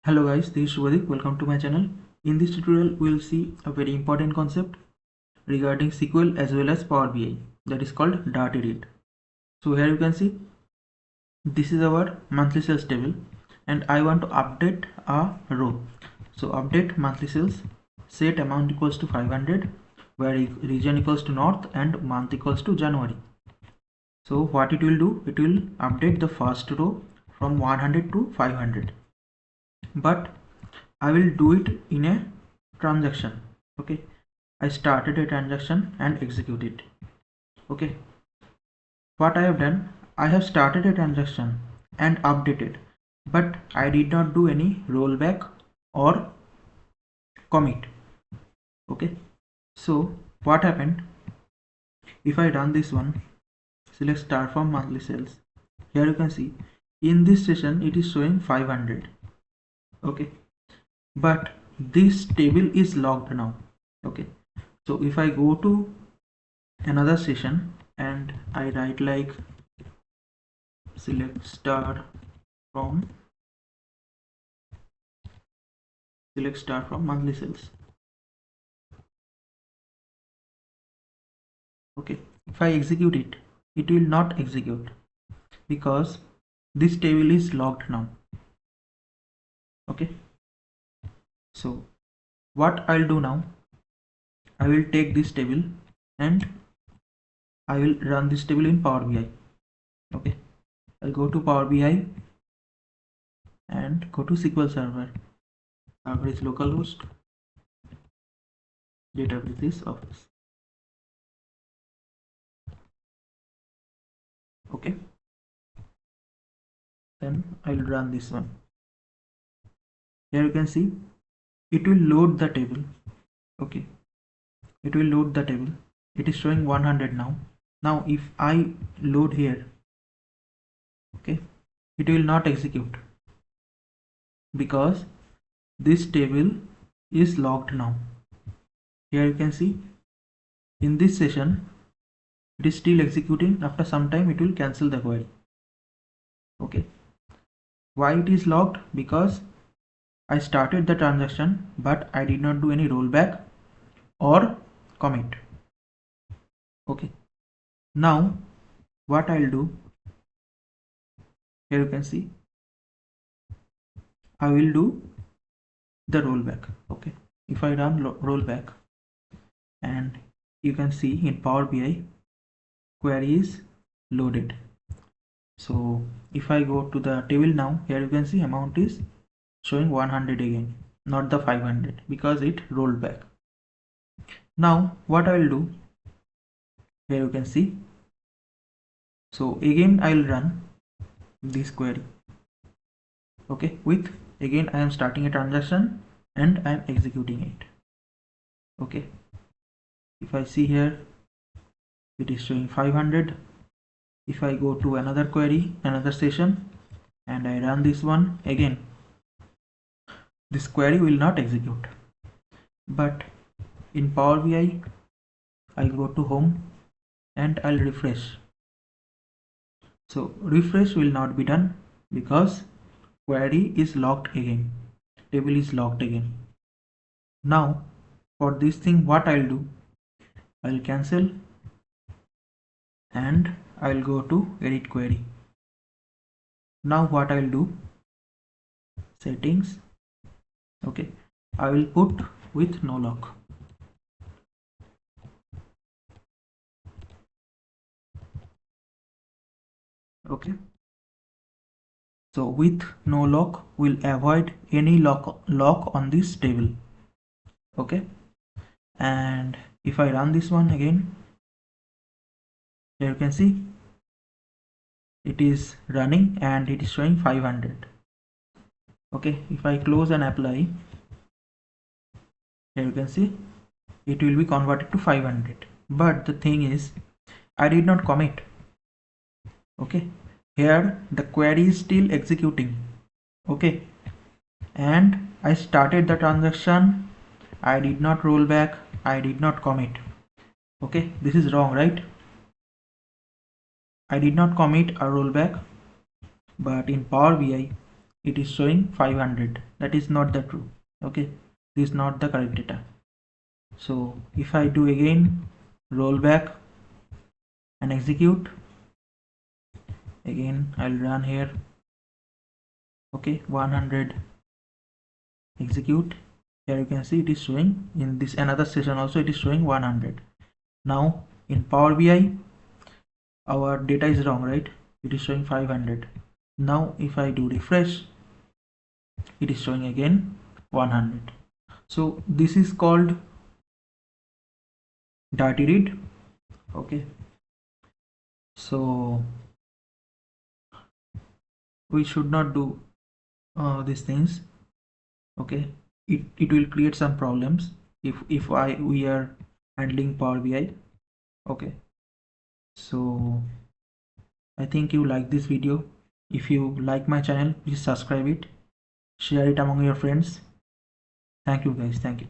Hello guys, this is Shubhadeep. Welcome to my channel. In this tutorial, we will see a very important concept regarding SQL as well as Power BI, that is called data read. So here you can see this is our monthly sales table and I want to update a row. So update monthly sales, set amount equals to 500, where region equals to north and month equals to January. So what it will do, it will update the first row from 100 to 500. But I will do it in a transaction. Okay, I started a transaction and execute it. Okay, what I have done, I have started a transaction and updated, but I did not do any rollback or commit. Okay, so what happened if I run this one, select start from monthly sales. Here you can see in this session it is showing 500. Okay, but this table is locked now. Okay, so if I go to another session and I write like select star from monthly sales. Okay, if I execute it, it will not execute because this table is locked now. Okay, so what I'll do now, I will take this table and I will run this table in Power BI. Okay, I'll go to Power BI and go to SQL Server. Server is localhost, database is Office. Okay, then I'll run this one. Here you can see it will load the table. Okay, it will load the table. It is showing 100 now. Now if I load here, okay, it will not execute because this table is locked now. Here you can see in this session it is still executing. After some time it will cancel the query. Okay, why it is locked? Because I started the transaction but I did not do any rollback or commit. Okay, now what I'll do, here you can see I will do the rollback. Okay, if I run rollback and you can see in Power BI query is loaded. So if I go to the table now, here you can see amount is showing 100 again, not the 500 because it rolled back. Now what I will do, here you can see, so again I will run this query. Okay, with again I am starting a transaction and I am executing it. Okay, if I see here it is showing 500. If I go to another query, another session, and I run this one again, this query will not execute. But in Power BI I go to home and I'll refresh. So refresh will not be done because query is locked again, table is locked again. Now for this thing what I'll do, I'll cancel and I'll go to edit query. Now what I'll do, settings. Okay, I will put with NOLOCK. Okay, so with NOLOCK we'll avoid any lock on this table. Okay, and if I run this one again, here you can see it is running and it is showing 500. Okay, if I close and apply, here you can see it will be converted to 500. But the thing is I did not commit. Okay, here the query is still executing. Okay, and I started the transaction, I did not roll back, I did not commit. Okay, this is wrong, right? I did not commit a rollback, but in Power BI it is showing 500. That is not the true. Okay, this is not the correct data. So if I do again, roll back and execute again, I'll run here. Okay, 100, execute. Here you can see it is showing in this another session also, it is showing 100. Now in Power BI our data is wrong, right? It is showing 500. Now if I do refresh, it is showing again 100. So this is called dirty read. Okay, so we should not do these things. Okay, it will create some problems if we are handling Power BI. Okay, so I think you like this video. If you like my channel, please subscribe it, share it among your friends. Thank you guys, thank you.